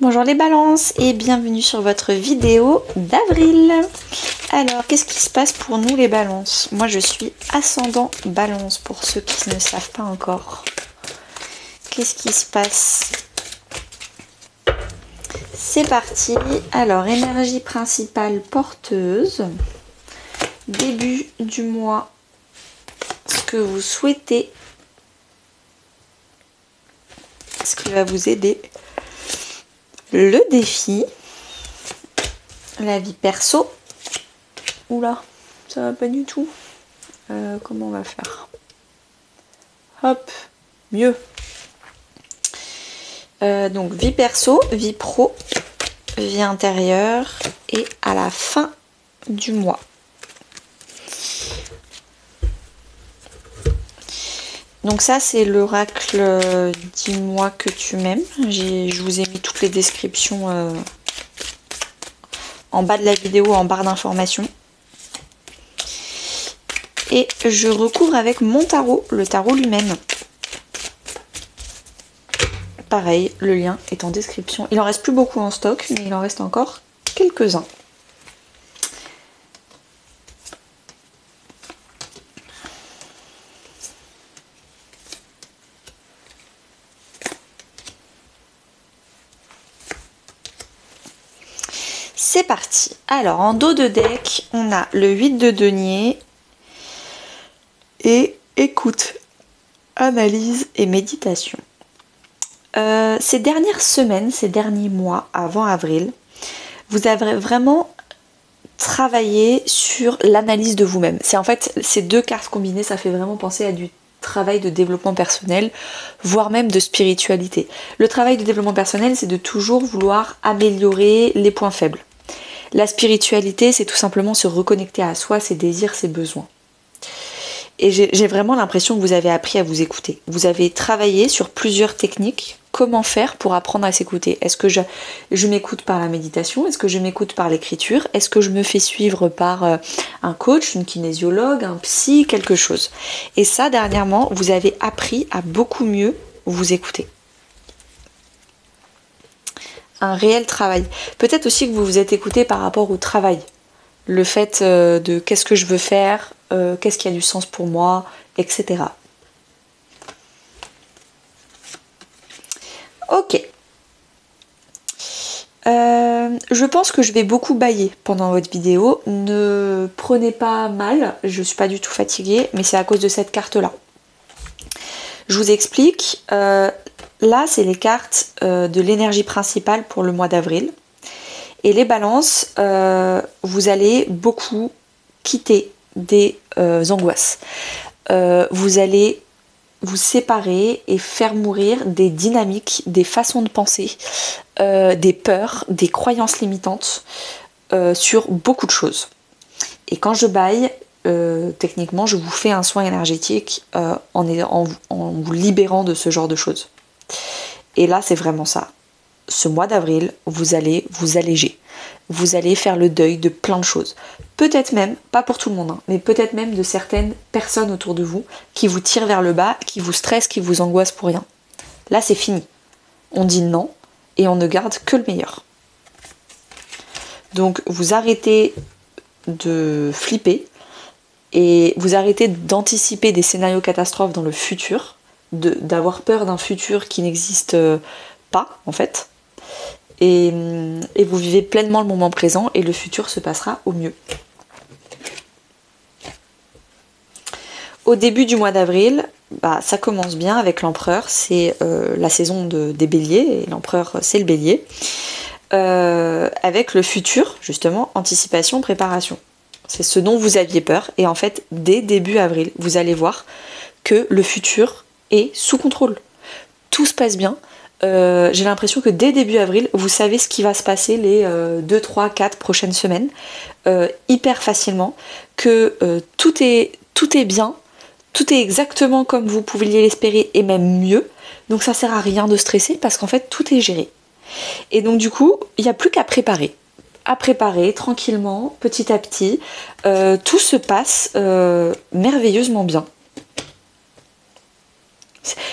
Bonjour les balances et bienvenue sur votre vidéo d'avril. Alors, qu'est-ce qui se passe pour nous les balances? Moi je suis ascendant balance pour ceux qui ne savent pas encore. Qu'est-ce qui se passe? C'est parti. Alors, énergie principale porteuse. Début du mois, ce que vous souhaitez. Ce qui va vous aider. Le défi, la vie perso. Oula, ça va pas du tout. Comment on va faire? Hop, mieux. Donc vie perso, vie pro, vie intérieure et à la fin du mois. Donc ça c'est l'oracle dis-moi que tu m'aimes. Je vous ai mis toutes les descriptions en bas de la vidéo, en barre d'informations. Et je recouvre avec mon tarot, le tarot lui-même. Pareil, le lien est en description. Il en reste plus beaucoup en stock, mais il en reste encore quelques-uns. C'est parti. Alors, en dos de deck, on a le 8 de denier et écoute, analyse et méditation. Ces dernières semaines, ces derniers mois avant avril, vous avez vraiment travaillé sur l'analyse de vous-même. C'est en fait ces deux cartes combinées, ça fait vraiment penser à du travail de développement personnel, voire même de spiritualité. Le travail de développement personnel, c'est de toujours vouloir améliorer les points faibles. La spiritualité, c'est tout simplement se reconnecter à soi, ses désirs, ses besoins. Et j'ai vraiment l'impression que vous avez appris à vous écouter. Vous avez travaillé sur plusieurs techniques. Comment faire pour apprendre à s'écouter? Est-ce que je m'écoute par la méditation? Est-ce que je m'écoute par l'écriture? Est-ce que je me fais suivre par un coach, une kinésiologue, un psy, quelque chose? Et ça, dernièrement, vous avez appris à beaucoup mieux vous écouter. Un réel travail. Peut-être aussi que vous vous êtes écouté par rapport au travail. Le fait de qu'est-ce que je veux faire, qu'est-ce qui a du sens pour moi, etc. Ok. Je pense que je vais beaucoup bâiller pendant votre vidéo. Ne prenez pas mal, je suis pas du tout fatiguée, mais c'est à cause de cette carte-là. Je vous explique. Là, c'est les cartes de l'énergie principale pour le mois d'avril. Et les balances, vous allez beaucoup quitter des angoisses. Vous allez vous séparer et faire mourir des dynamiques, des façons de penser, des peurs, des croyances limitantes sur beaucoup de choses. Et quand je baille, techniquement, je vous fais un soin énergétique en vous libérant de ce genre de choses. Et là, c'est vraiment ça. Ce mois d'avril, vous allez vous alléger. Vous allez faire le deuil de plein de choses. Peut-être même, pas pour tout le monde, hein, mais peut-être même de certaines personnes autour de vous qui vous tirent vers le bas, qui vous stressent, qui vous angoissent pour rien. Là, c'est fini. On dit non et on ne garde que le meilleur. Donc, vous arrêtez de flipper et vous arrêtez d'anticiper des scénarios catastrophes dans le futur, d'avoir peur d'un futur qui n'existe pas, en fait. Et vous vivez pleinement le moment présent et le futur se passera au mieux. Au début du mois d'avril, ça commence bien avec l'empereur, c'est la saison des béliers, et l'empereur c'est le bélier. Avec le futur, justement, anticipation, préparation. C'est ce dont vous aviez peur, et en fait, dès début avril, vous allez voir que le futur est sous contrôle. Tout se passe bien. J'ai l'impression que dès début avril, vous savez ce qui va se passer les 2, 3, 4 prochaines semaines, hyper facilement, que tout est bien, tout est exactement comme vous pouviez l'espérer et même mieux, donc ça sert à rien de stresser parce qu'en fait tout est géré. Et donc du coup, il n'y a plus qu'à préparer. À préparer tranquillement, petit à petit, tout se passe merveilleusement bien.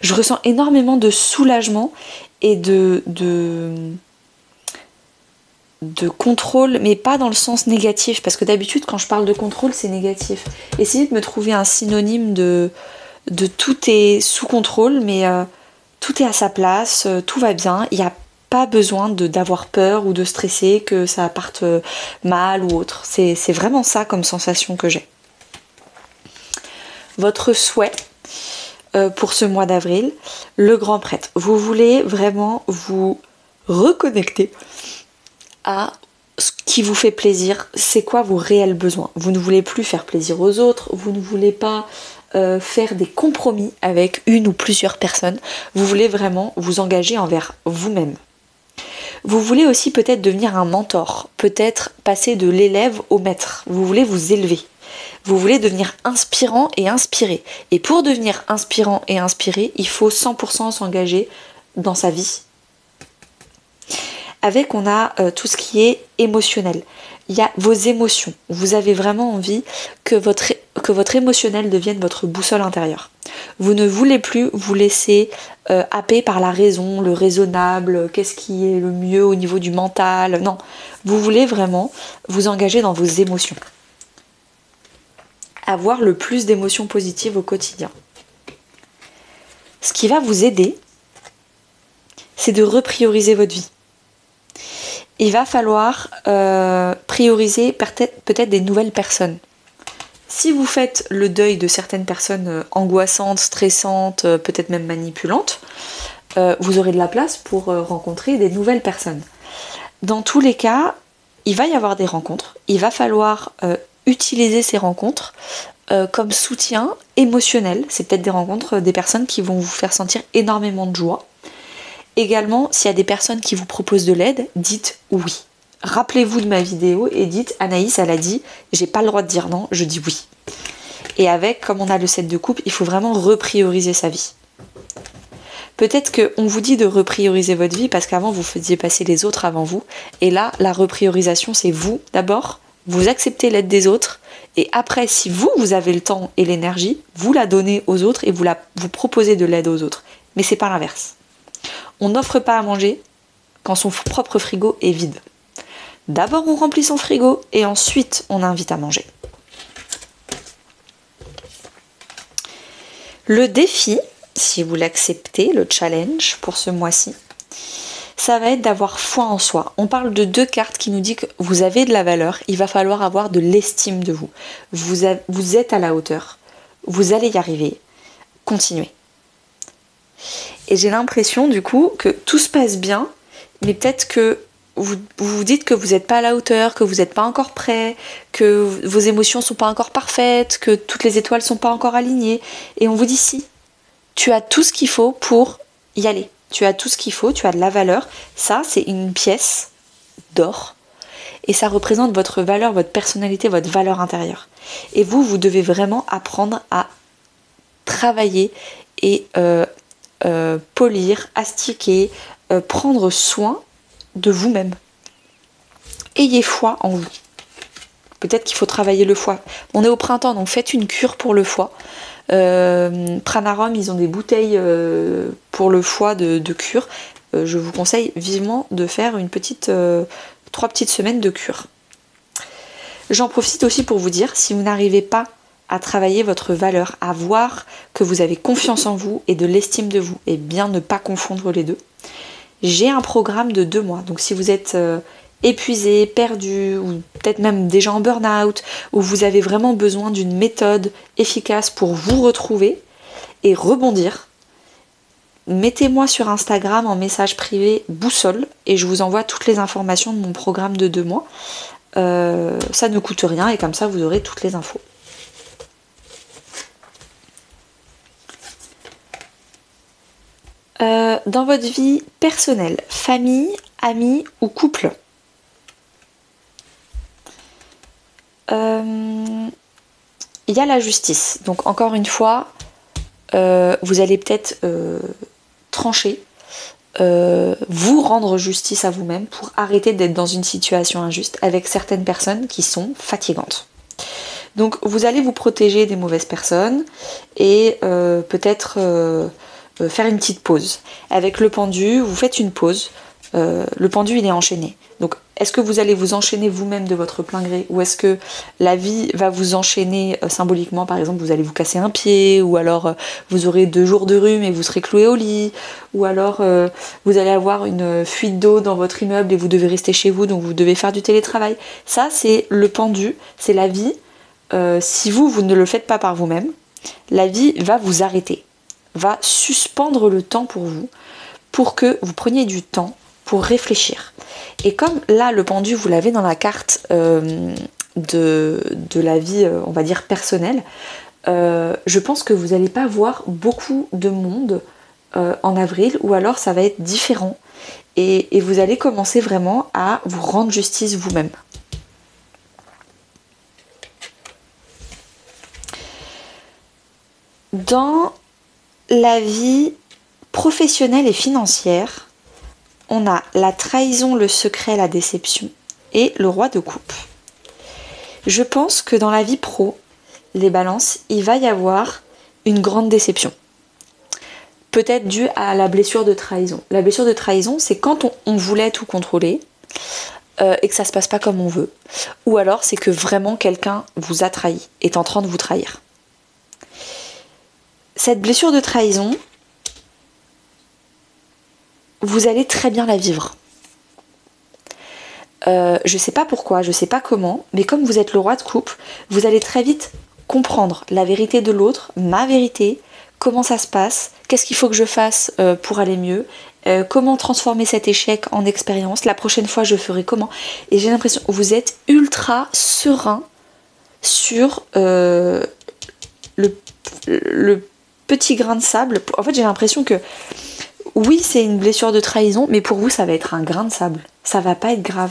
Je ressens énormément de soulagement et de de contrôle, mais pas dans le sens négatif, parce que d'habitude quand je parle de contrôle c'est négatif. Essayez de me trouver un synonyme de tout est sous contrôle, mais tout est à sa place, tout va bien, il n'y a pas besoin d'avoir peur ou de stresser que ça parte mal ou autre. C'est vraiment ça comme sensation que j'ai. Votre souhait pour ce mois d'avril, le grand prêtre. Vous voulez vraiment vous reconnecter à ce qui vous fait plaisir, c'est quoi vos réels besoins. Vous ne voulez plus faire plaisir aux autres, vous ne voulez pas faire des compromis avec une ou plusieurs personnes, vous voulez vraiment vous engager envers vous-même. Vous voulez aussi peut-être devenir un mentor, peut-être passer de l'élève au maître, vous voulez vous élever. Vous voulez devenir inspirant et inspiré. Et pour devenir inspirant et inspiré, il faut 100% s'engager dans sa vie. Avec, on a tout ce qui est émotionnel. Il y a vos émotions. Vous avez vraiment envie que votre émotionnel devienne votre boussole intérieure. Vous ne voulez plus vous laisser happer par la raison, le raisonnable, qu'est-ce qui est le mieux au niveau du mental. Non, vous voulez vraiment vous engager dans vos émotions. Avoir le plus d'émotions positives au quotidien. Ce qui va vous aider, c'est de reprioriser votre vie. Il va falloir prioriser peut-être des nouvelles personnes. Si vous faites le deuil de certaines personnes angoissantes, stressantes, peut-être même manipulantes, vous aurez de la place pour rencontrer des nouvelles personnes. Dans tous les cas, il va y avoir des rencontres. Il va falloir utiliser ces rencontres comme soutien émotionnel. C'est peut-être des rencontres, des personnes qui vont vous faire sentir énormément de joie. Également, s'il y a des personnes qui vous proposent de l'aide, dites oui. Rappelez-vous de ma vidéo et dites Anaïs, elle a dit, j'ai pas le droit de dire non, je dis oui. Et avec, comme on a le 7 de coupe, il faut vraiment reprioriser sa vie. Peut-être qu'on vous dit de reprioriser votre vie parce qu'avant vous faisiez passer les autres avant vous. Et là, la repriorisation, c'est vous d'abord, vous acceptez l'aide des autres. Et après, si vous avez le temps et l'énergie, vous la donnez aux autres et vous proposez de l'aide aux autres. Mais c'est pas l'inverse. On n'offre pas à manger quand son propre frigo est vide. D'abord, on remplit son frigo et ensuite, on invite à manger. Le défi, si vous l'acceptez, le challenge pour ce mois-ci, ça va être d'avoir foi en soi. On parle de 2 cartes qui nous disent que vous avez de la valeur, il va falloir avoir de l'estime de vous. Vous êtes à la hauteur, vous allez y arriver, continuez. Et j'ai l'impression du coup que tout se passe bien, mais peut-être que vous vous dites que vous n'êtes pas à la hauteur, que vous n'êtes pas encore prêt, que vos émotions ne sont pas encore parfaites, que toutes les étoiles ne sont pas encore alignées. Et on vous dit si, tu as tout ce qu'il faut pour y aller. Tu as tout ce qu'il faut, tu as de la valeur. Ça, c'est une pièce d'or. Et ça représente votre valeur, votre personnalité, votre valeur intérieure. Et vous devez vraiment apprendre à travailler et polir, astiquer, prendre soin de vous-même. Ayez foi en vous. Peut-être qu'il faut travailler le foie. On est au printemps, donc faites une cure pour le foie. Pranarum, ils ont des bouteilles pour le foie de cure. Je vous conseille vivement de faire 3 petites semaines de cure. J'en profite aussi pour vous dire, si vous n'arrivez pas à travailler votre valeur, à voir que vous avez confiance en vous et de l'estime de vous, et bien ne pas confondre les deux, j'ai un programme de 2 mois. Donc si vous êtes épuisé, perdu, ou peut-être même déjà en burn-out, ou vous avez vraiment besoin d'une méthode efficace pour vous retrouver et rebondir, mettez-moi sur Instagram en message privé boussole et je vous envoie toutes les informations de mon programme de 2 mois. Ça ne coûte rien et comme ça vous aurez toutes les infos. Dans votre vie personnelle, famille, amis ou couple, il y a la justice. Donc encore une fois, vous allez peut-être trancher, vous rendre justice à vous-même pour arrêter d'être dans une situation injuste avec certaines personnes qui sont fatigantes. Donc vous allez vous protéger des mauvaises personnes et peut-être faire une petite pause. Avec le pendu, vous faites une pause. Le pendu, il est enchaîné. Donc, est-ce que vous allez vous enchaîner vous-même de votre plein gré, ou est-ce que la vie va vous enchaîner symboliquement? Par exemple, vous allez vous casser un pied, ou alors vous aurez 2 jours de rhume et vous serez cloué au lit, ou alors vous allez avoir une fuite d'eau dans votre immeuble et vous devez rester chez vous, donc vous devez faire du télétravail. Ça, c'est le pendu, c'est la vie. Si vous ne le faites pas par vous-même, la vie va vous arrêter, va suspendre le temps pour vous, pour que vous preniez du temps pour réfléchir. Et comme là, le pendu, vous l'avez dans la carte de la vie, on va dire, personnelle, je pense que vous n'allez pas voir beaucoup de monde en avril, ou alors ça va être différent. Et vous allez commencer vraiment à vous rendre justice vous-même. Dans la vie professionnelle et financière, on a la trahison, le secret, la déception et le roi de coupe. Je pense que dans la vie pro, les balances, il va y avoir une grande déception. Peut-être due à la blessure de trahison. La blessure de trahison, c'est quand on voulait tout contrôler et que ça se passe pas comme on veut. Ou alors c'est que vraiment quelqu'un vous a trahi, est en train de vous trahir. Cette blessure de trahison, vous allez très bien la vivre. Je sais pas pourquoi, je sais pas comment, mais comme vous êtes le roi de coupe, vous allez très vite comprendre la vérité de l'autre, ma vérité, comment ça se passe, qu'est-ce qu'il faut que je fasse pour aller mieux, comment transformer cet échec en expérience, la prochaine fois je ferai comment. Et j'ai l'impression que vous êtes ultra serein sur le petit grain de sable. En fait, j'ai l'impression que oui, c'est une blessure de trahison, mais pour vous, ça va être un grain de sable. Ça va pas être grave.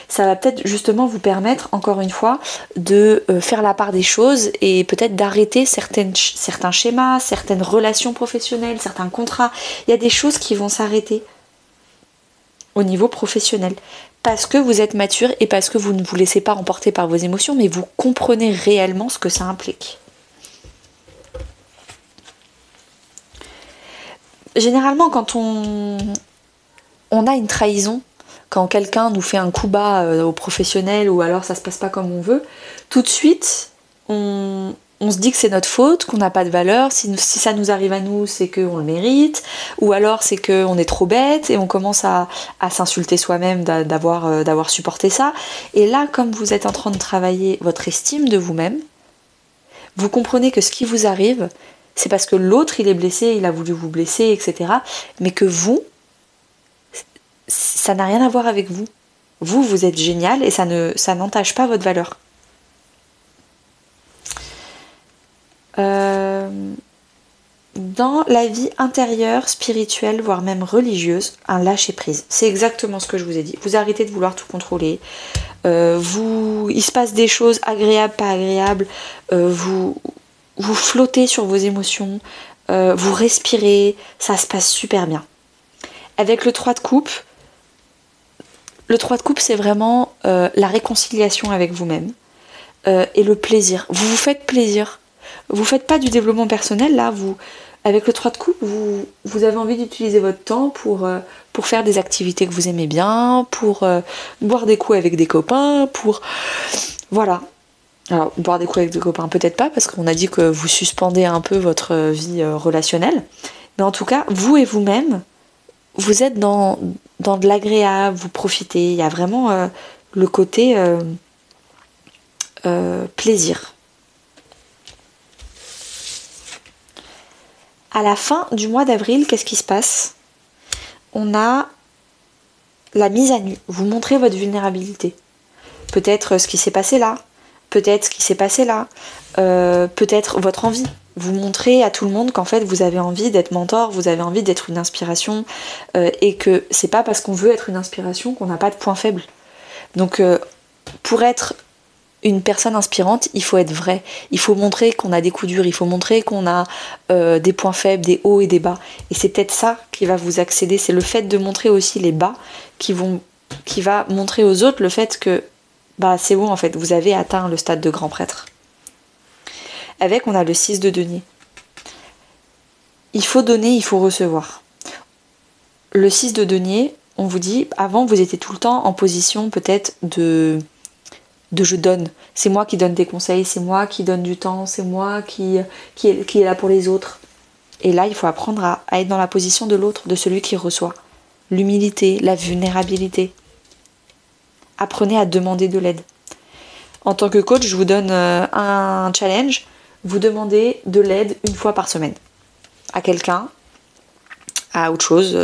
Ça va peut-être justement vous permettre, encore une fois, de faire la part des choses et peut-être d'arrêter certains schémas, certaines relations professionnelles, certains contrats. Il y a des choses qui vont s'arrêter au niveau professionnel. Parce que vous êtes mature et parce que vous ne vous laissez pas emporter par vos émotions, mais vous comprenez réellement ce que ça implique. Généralement, quand on a une trahison, quand quelqu'un nous fait un coup bas au professionnel ou alors ça se passe pas comme on veut, tout de suite, on se dit que c'est notre faute, qu'on n'a pas de valeur. Si ça nous arrive à nous, c'est qu'on le mérite. Ou alors c'est qu'on est trop bête et on commence à s'insulter soi-même d'avoir supporté ça. Et là, comme vous êtes en train de travailler votre estime de vous-même, vous comprenez que ce qui vous arrive, c'est parce que l'autre il est blessé, il a voulu vous blesser, etc. Mais que vous, ça n'a rien à voir avec vous. Vous êtes génial et ça n'entache pas votre valeur. Dans la vie intérieure, spirituelle, voire même religieuse, un lâcher-prise. C'est exactement ce que je vous ai dit. Vous arrêtez de vouloir tout contrôler. Il se passe des choses agréables, pas agréables. Vous flottez sur vos émotions. Vous respirez. Ça se passe super bien. Avec le 3 de coupe, c'est vraiment la réconciliation avec vous-même et le plaisir. Vous vous faites plaisir. Vous faites pas du développement personnel, là, avec le 3 de coupe, vous avez envie d'utiliser votre temps pour faire des activités que vous aimez bien, pour boire des coups avec des copains, voilà. Alors, boire des coups avec des copains, peut-être pas, parce qu'on a dit que vous suspendez un peu votre vie relationnelle. Mais en tout cas, vous et vous-même, vous êtes dans de l'agréable, vous profitez. Il y a vraiment le côté plaisir. À la fin du mois d'avril, qu'est-ce qui se passe? On a la mise à nu. Vous montrez votre vulnérabilité. Peut-être ce qui s'est passé là. Peut-être ce qui s'est passé là. Peut-être votre envie. Vous montrez à tout le monde qu'en fait vous avez envie d'être mentor, vous avez envie d'être une inspiration et que c'est pas parce qu'on veut être une inspiration qu'on n'a pas de point faible. Donc pour être une personne inspirante, il faut être vrai. Il faut montrer qu'on a des coups durs, il faut montrer qu'on a des points faibles, des hauts et des bas. Et c'est peut-être ça qui va vous accéder. C'est le fait de montrer aussi les bas qui va montrer aux autres le fait que c'est bon en fait, vous avez atteint le stade de grand prêtre. Avec, on a le 6 de denier. Il faut donner, il faut recevoir. le 6 de denier, on vous dit, avant vous étiez tout le temps en position peut-être de je donne. C'est moi qui donne des conseils, c'est moi qui donne du temps, c'est moi qui est là pour les autres. Et là, il faut apprendre à être dans la position de l'autre, de celui qui reçoit. L'humilité, la vulnérabilité. Apprenez à demander de l'aide. En tant que coach, je vous donne un challenge. Vous demandez de l'aide une fois par semaine. À quelqu'un, à autre chose,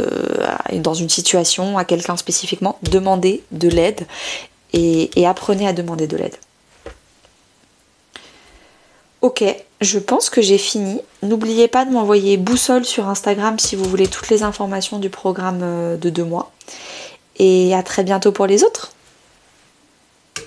dans une situation, à quelqu'un spécifiquement. Demandez de l'aide et apprenez à demander de l'aide. Ok, je pense que j'ai fini. N'oubliez pas de m'envoyer boussole sur Instagram si vous voulez toutes les informations du programme de 2 mois. Et à très bientôt pour les autres.